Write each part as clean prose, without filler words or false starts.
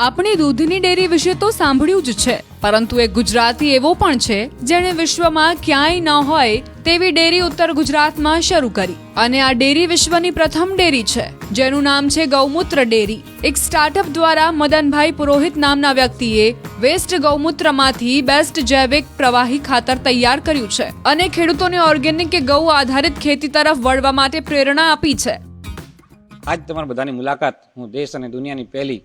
આપણી દૂધની ડેરી વિશે તો સાંભળ્યું જ છે, પરંતુ એક ગુજરાતી એવો પણ છે જેણે વિશ્વમાં ક્યાંય ન હોય તેવી ડેરી ઉત્તર ગુજરાતમાં શરૂ કરી. અને આ ડેરી વિશ્વની પ્રથમ ડેરી છે જેનું નામ છે ગૌમૂત્ર ડેરી. એક સ્ટાર્ટઅપ દ્વારા મદનભાઈ પુરોહિત નામના વ્યક્તિએ વેસ્ટ ગૌમૂત્રમાંથી બેસ્ટ જૈવિક પ્રવાહી ખાતર તૈયાર કર્યું છે અને ખેડૂતોને ઓર્ગેનિક કે ગૌ આધારિત ખેતી તરફ વળવા માટે પ્રેરણા આપી છે. આજ તમારા બધાની મુલાકાત હું દેશ અને દુનિયાની પહેલી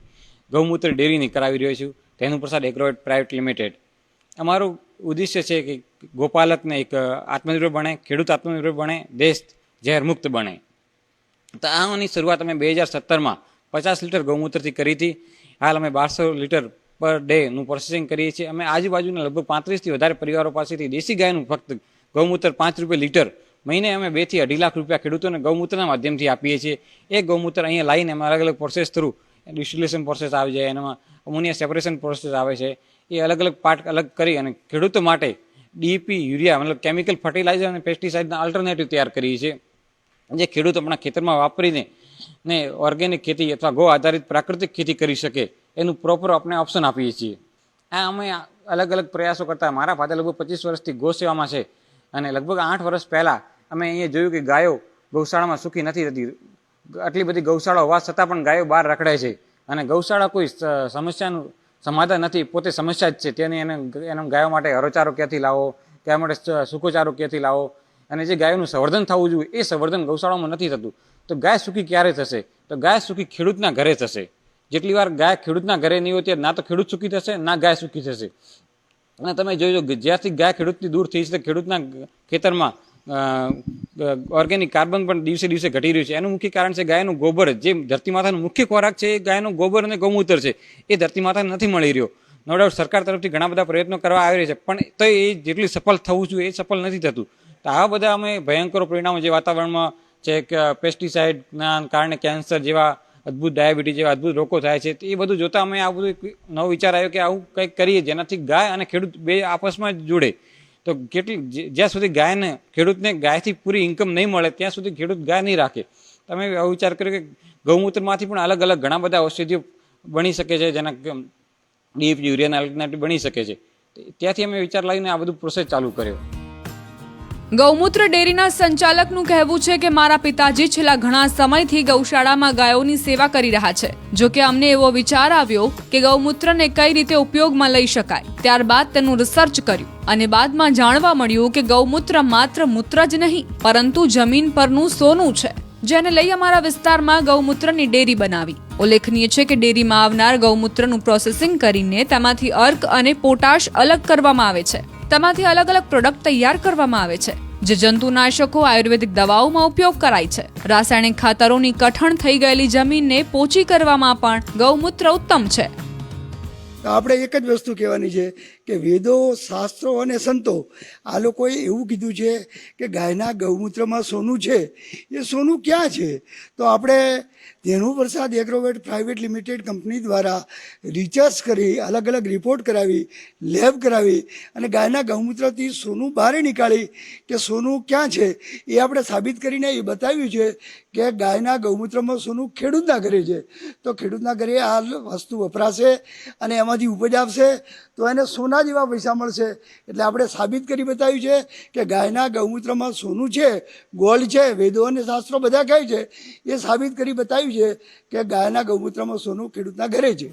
ગૌમૂત્ર ડેરીની કરાવી રહ્યો છું, તેનું પ્રસાદ એગ્રોવેટ પ્રાઇવેટ લિમિટેડ. અમારું ઉદ્દેશ્ય છે કે ગોપાલકને એક આત્મનિર્ભર બને, ખેડૂત આત્મનિર્ભર બને, દેશ ઝેર મુક્ત બને. તો આની શરૂઆત અમે 2017માં 50 લીટર ગૌમૂત્રથી કરી હતી. હાલ અમે 1200 લીટર પર ડેનું પ્રોસેસિંગ કરીએ છીએ. અમે આજુબાજુના લગભગ 35થી વધારે પરિવારો પાસેથી દેશી ગાયનું ફક્ત ગૌમૂત્ર 5 રૂપિયા લીટર મહિને અમે 2 થી 2.5 લાખ રૂપિયા ખેડૂતોને ગૌમૂત્રના માધ્યમથી આપીએ છીએ. એ ગૌમૂત્ર અહીંયા લાવીને અમે અલગ અલગ પ્રોસેસ થ્રુ ડિસ્ટિલેશન પ્રોસેસ આવી જાય, એનામાં અમોનિયા સેપરેશન પ્રોસેસ આવે છે. એ અલગ અલગ પાર્ટ અલગ કરી અને ખેડૂતો માટે ડીપી, યુરિયા મતલબ કેમિકલ ફર્ટિલાઇઝર અને પેસ્ટિસાઇડના અલ્ટરનેટિવ તૈયાર કરીએ છીએ, જે ખેડૂત આપણા ખેતરમાં વાપરીને ઓર્ગેનિક ખેતી અથવા ગૌ આધારિત પ્રાકૃતિક ખેતી કરી શકે એનું પ્રોપર આપણે ઓપ્શન આપીએ છીએ. આ અમે અલગ અલગ પ્રયાસો કરતા. મારા ફાધર લગભગ 25 વર્ષથી ગૌ સેવામાં છે અને લગભગ 8 વર્ષ પહેલાં અમે અહીંયા જોયું કે ગાયો ગૌશાળામાં સુખી નથી રહેતી. આટલી બધી ગૌશાળા હોવા છતાં પણ ગાયો બહાર રખડાય છે અને ગૌશાળા કોઈ સમસ્યાનું સમાધાન નથી, પોતે સમસ્યા જ છે. તેની એના ગાયો માટે હરોચારો ક્યાંથી લાવો, ગાયો માટે સૂકોચારો ક્યાંથી લાવો, અને જે ગાયોનું સંવર્ધન થવું જોઈએ એ સંવર્ધન ગૌશાળામાં નથી થતું. તો ગાય સુખી ક્યારે થશે? તો ગાય સુખી ખેડૂતના ઘરે થશે. જેટલી વાર ગાય ખેડૂતના ઘરે નહીં હોય ત્યારે ના તો ખેડૂત સુખી થશે, ના ગાય સુખી થશે. અને તમે જોજો જ્યાંથી ગાય ખેડૂતથી દૂર થઈ છે ખેડૂતના ખેતરમાં ઓર્ગેનિક કાર્બન પણ દિવસે દિવસે ઘટી રહ્યું છે. એનું મુખ્ય કારણ છે ગાયનું ગોબર. જે ધરતી માતાનો મુખ્ય ખોરાક છે એ ગાયનું ગોબર અને ગૌમૂત્ર છે. એ ધરતી માતાને નથી મળી રહ્યો. નો ડાઉટ સરકાર તરફથી ઘણા બધા પ્રયત્નો કરવા આવી રહ્યા છે, પણ તો એ જેટલી સફળ થવું જોઈએ એ સફળ નથી થતું. તો આવા બધા અમે ભયંકર પરિણામો જે વાતાવરણમાં છે કે પેસ્ટિસાઇડના કારણે કેન્સર જેવા અદ્ભુત, ડાયાબિટીસ જેવા અદ્ભુત રોગો થાય છે, એ બધું જોતા અમે આ બધું નવો વિચાર આવ્યો કે આવું કંઈક કરીએ જેનાથી ગાય અને ખેડૂત બે આપસમાં જ જોડે. તો જ્યાં સુધી ગાયને ખેડૂતને ગાયથી પૂરી ઇન્કમ નહીં મળે ત્યાં સુધી ખેડૂત ગાય નહીં રાખે. તમે આવો વિચાર કર્યો કે ગૌમૂત્રમાંથી પણ અલગ અલગ ઘણા બધા ઔષધિઓ બની શકે છે, જેના ડીપ, યુરિયાના અલ્ટરનેટિવ બની શકે છે. ત્યાંથી અમે વિચાર લાવીને આ બધું પ્રોસેસ ચાલુ કર્યો. ગૌમૂત્ર ડેરીના સંચાલકનું કહેવું છે કે મારા પિતાજી છેલ્લા ઘણા સમયથી ગૌશાળામાં ગાયોની સેવા કરી રહ્યા છે. જો કે અમને એવો વિચાર આવ્યો કે ગૌમૂત્રને કઈ રીતે ઉપયોગમાં લઈ શકાય. ત્યારબાદ તેનું રિસર્ચ કર્યું અને બાદમાં જાણવા મળ્યું કે ગૌમૂત્ર માત્ર મૂત્ર જ નહીં પરંતુ જમીન પરનું સોનું છે, જેને લઈ અમારા વિસ્તારમાં ગૌમૂત્રની ડેરી બનાવી. ઉલ્લેખનીય છે કે ડેરીમાં આવનાર ગૌમૂત્રનું પ્રોસેસિંગ કરીને તેમાંથી અર્ક અને પોટાશ અલગ કરવામાં આવે છે. તેમાંથી અલગ અલગ પ્રોડક્ટ તૈયાર કરવામાં આવે છે, જે જંતુનાશકો, આયુર્વેદિક દવાઓમાં ઉપયોગ કરાય છે. રાસાયણિક ખાતરોની કઠણ થઈ ગયેલી જમીનને પોચી કરવામાં પણ ગૌમૂત્ર ઉત્તમ છે. આપણે એક જ વસ્તુ કહેવાની છે કે વેદો, શાસ્ત્રો અને સંતો આ લોકોએ એવું કીધું છે કે ગાયના ગૌમૂત્રમાં સોનું છે. એ સોનું ક્યાં છે? તો આપણે ધેનુ પ્રસાદ એગ્રોવેટ પ્રાઇવેટ લિમિટેડ કંપની દ્વારા રિસર્ચ કરી, અલગ અલગ રિપોર્ટ કરાવી, લેબ કરાવી અને ગાયના ગૌમૂત્રથી સોનું બહાર નીકાળી કે સોનું ક્યાં છે એ આપણે સાબિત કરીને એ બતાવ્યું છે કે ગાયના ગૌમૂત્રમાં સોનું ખેડૂતના ઘરે છે. તો ખેડૂતના ઘરે આ વસ્તુ વપરાશે અને એમાંથી ઉપજ આપશે તો એને સોના જેવા પૈસા મળશે. એટલે આપણે સાબિત કરી બતાવ્યું છે કે ગાયના ગૌમૂત્રમાં સોનું છે, ગોલ્ડ છે. વેદો અને શાસ્ત્રો બધા કહે છે એ સાબિત કરી બતાવ્યું છે કે ગાયના ગૌમૂત્રમાં સોનું ખેડૂતના ઘરે છે.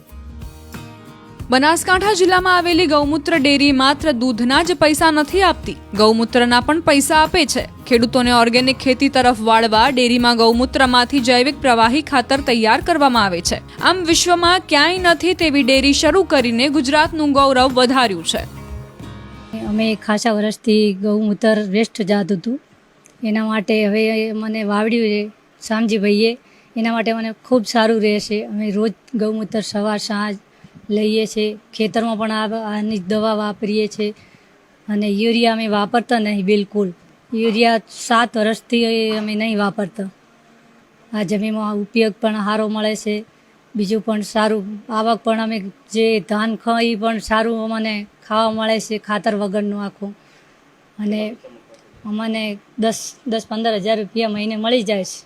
બનાસકાંઠા જિલ્લામાં આવેલી ગૌમૂત્ર ડેરી માત્ર દૂધના જ પૈસા નથી આપતી, ગૌમૂત્રના પણ પૈસા આપે છે. ખેડૂતોને ઓર્ગેનિક ખેતી તરફ વાળવા ડેરીમાં ગૌમૂત્રમાંથી જૈવિક પ્રવાહી ખાતર તૈયાર કરવામાં આવે છે. આમ વિશ્વમાં ક્યાંય નથી તેવી ડેરી શરૂ કરીને ગુજરાતનું ગૌરવ વધાર્યું છે. અમે ખાસા વર્ષથી ગૌમૂત્ર વેસ્ટ જતું હતું, એના માટે હવે મને વાવડ્યું છે શામજીભાઈએ. એના માટે મને ખૂબ સારું રહેશે. અમે રોજ ગૌમૂત્ર સવાર સાંજ લઈએ છીએ. ખેતરમાં પણ આની દવા વાપરીએ છીએ અને યુરિયા અમે વાપરતા નહીં બિલકુલ. યુરિયા 7 વર્ષથી અમે નહીં વાપરતા. આ જમીનમાં ઉપયોગ પણ સારો મળે છે. બીજું પણ સારું આવક પણ અમે જે ધાન ખાઈ પણ સારું અમને ખાવા મળે છે ખાતર વગરનું આખું. અને અમને 10-15 હજાર રૂપિયા મહિને મળી જાય છે.